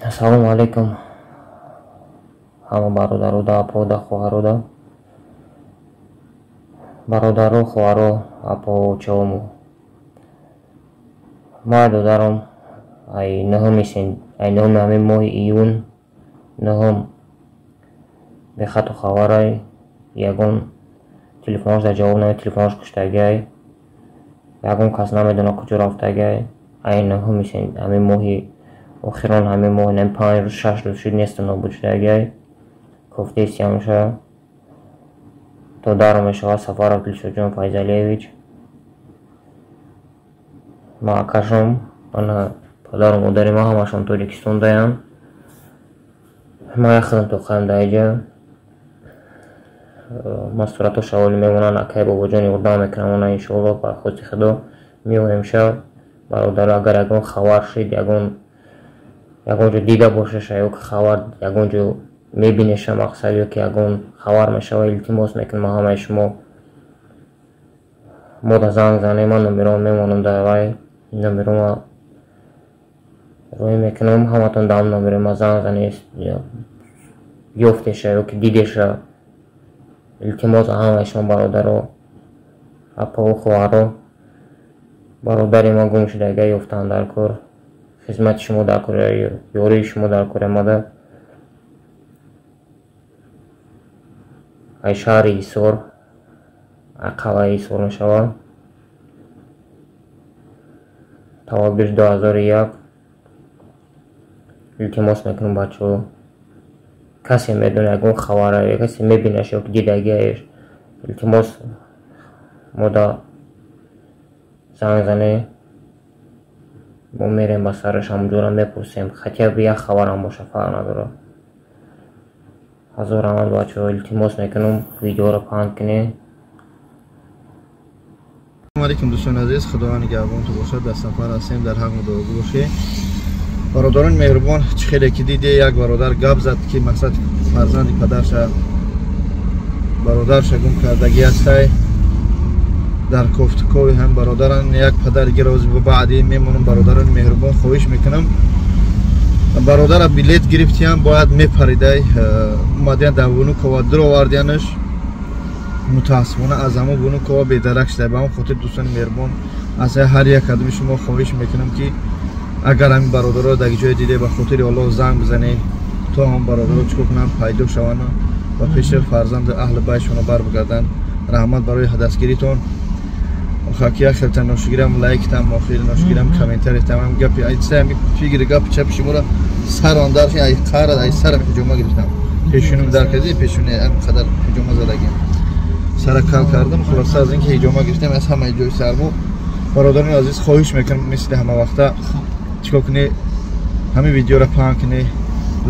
Ассалому алейкум ҳама бародарода, апода, хоҳарода, бародару, хоҳаро, апо, чавому. Ма додарам ай нӯҳуми ҳамин моҳи июн нӯҳум бехату хабарай ягон телефонаш дар ҷавоб намед, телефонаш куштагай, ягон кас намедона куҷо рафтагай. Ай нӯҳуми ҳамин моҳи охирон ҳамин моҳи нами 5 рӯз 6 рӯз шуд неста нобуд шудагай. Кофтеси ҳамеша то даро мешавад Сафар Абдулшоҷон Файзалиевич. Ма акашам, ана падару модари ма ҳамашон Тоҷикистон даянд. Ма яхтам то қаим даиҷа. Ма сурато шаволи мемонанд, акай бобоҷон ёрдам мекунам, ана иншоаллоҳ бар хости Худо меоем шав. Бародаро агар ягон хабар шид, ягон ҷо дида бошеша, ё ки хабар ягон ҷо мебинеша мақсад, ё ки ягон хабар мешава, илтимос мекунам ҳамаи шумо мода занг занем. Ман номером мемонам дар вай, номерома рӯй мекунам, ҳаматон дар номерома занг занед, ёфтеша ё ки дидеша. илтимос ҳамаи шумо бародаро, апо, хоҳаро, бародари ма гум шудага ёфтаанд дар кор, хизмати шумо дар кор, ёрии шумо дар кор омада. ай шаҳри Ҳисор, ай қалъаи Ҳисор мешавад. таваббир 2001. илтимос мекунам бачаҳо, касе медона ягон хабара, касе мебинаш ё ки дидагиаш, илтимос мода занг зане, мо мерем ба сараш, ҳамонҷоро мепурсем, хотя бы як хабарам боша, фарқ надорад. ҳазор раҳмат бачаҳо, илтимос мекунам видеоро паҳн кунед. Ассалому алейкум дӯстони азиз, худованд нигоҳбонтон бошад. Дар сафар ҳастем, дар ҳақ мудовагӣ бошед. бародарони меҳрубон, чӣ хеле ки диде як бародар гап зад ки мақсад фарзанди падарша бародарша гум кардагӣ ҳастай. дар кофтукови ҳам бародаран як падариги рози ба баъди мемонам. Бародарони меҳрубон, хоҳиш мекунам, бародара билет гирифтиям, бояд мепаридай, омадиан дар Вунукова дуровардиянаш. мутаассифона аз ҳамон Вунукова бедарак шудай. ба ҳамон хотир дӯстони меҳрубон, аз ҳар як адами шумо хоҳиш мекунам ки агар ҳамин бародаро дар ҷое диде ба хотири Аллоҳ занг бизанед, то ҳамон бародаро чикор кунанд, пайдо шаванд ва пеши фарзанду аҳли байтшона барбигарданд. раҳмат барои дастгиритон. охаки як хелта ношигирам лайктам, охири ношигирам комментариятам. ҳам гапи айса ҳами фигри гап чапи шуморо сарон дархи ай қара ай сарам ҳиҷома гирифтам. пешуним даркази пешуни ҳам қадар ҳиҷома задагим. сара кал кардам. хулоса аз ин ки ҳиҷома гирифтам, аз ҳамаи ҷои сармо. бародарони азиз, хоҳиш мекунам мисли ҳама вақта чикор кунед, ҳамин видеоро паҳн кунед,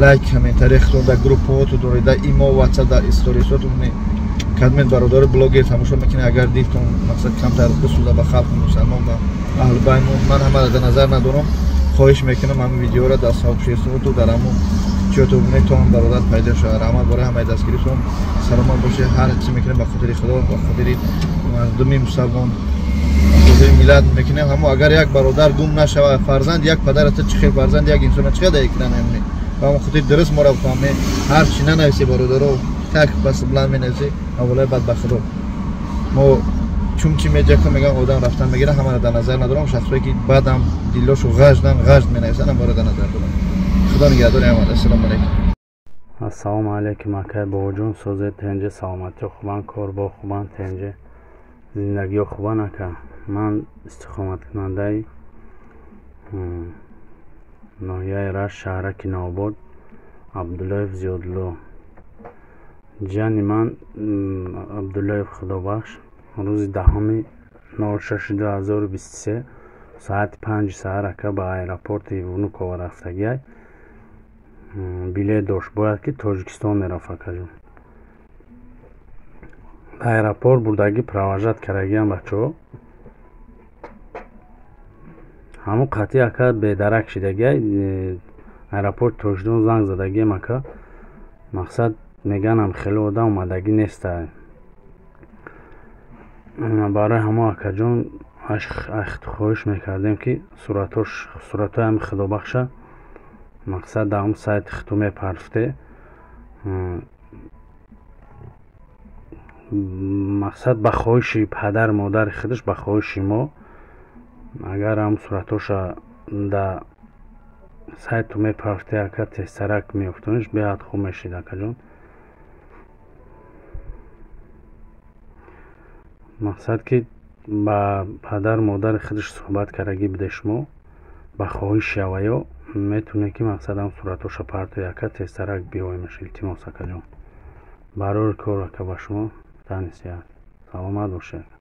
лайк, комментария худо дар группаҳото доред, дар имо, ватсап, дар сторисото кадмед бародари блогер тамошо мекунед. агар дидтон мақсад камтар бисӯза ба халқи мусалмон, ба аҳли баймон, ман ҳамаро дар назар надорам. хоҳиш мекунам ҳамин видеоро дар соҳибшесуоту дар ҳамон ҷойто бинед, то ҳам бародар пайдо шавад. раҳмат барои ҳамаи дастгиритон. саломат бошед. ҳар чиз мекунем ба хотири худо, ба хотири мардуми мусалмон, миллат мекунем. ҳамо агар як бародар гум нашавад, фарзанд як падарата чӣ хел фарзанд як инсона чӣ қадар кида намеонӣ. ба ҳамон хотир дуруст моро фаҳме, ҳар чӣ нанависи бародаро так бас бланд менависи, ҳаволаи бад ба худо. мо чум чӣ меҷака меган одам рафтан мегира, ҳамаро дар назар надорам. шахсое ки бадам диллошу ғаждан ғажд менависанд, ҳамаро дар назар дорам. худо нигоҳдори ҳамаро. ассалому алейкум. Ассалому алейкум акай бобоҷон, созед тенҷе саломатиё хубан, корбо хубан, тенҷе зиндагиё хубан ака. ман истиқоматкунандаи ноҳияи Рашт, шаҳраки Нообод, Абдуллоев Зиёдулло. ҷани ман Абдуллоев Худобахш рӯзи 10/06/2023 соати 5 саҳар ака ба аэропорти Вунукова рафтагиай. билет дошт, бояд ки Тоҷикистон мерафт акаҷон. ба аэропорт бурдагӣ провожат карагиам бачаҳо. ҳамон қатъи ака бедарак шидагиай. аэропорт Тоҷикистон занг задагиам ака. мақсад меганам хеле одам омадагӣ нестаа. барои ҳамо акаҷон хоҳиш мекардем ки суратҳои ҳами Худобахша мақсад дар он сайт хиту мепарафте. мақсад ба хоҳиши падар модари худаш, ба хоҳиши мо агар ҳам суратоша дар сайту мепарафте ака тезтарак меофтониш беҳад хуб мешид акаҷон. мақсад ки ба падар модари худаш суҳбат кардаги биде шумо ба хоҳиши аваё метавоне ки мақсад ҳам суратоша партои ака тезтарак биёемаш. илтимос акаҷон барори кор ака ба шумо танисият. саломат бошед.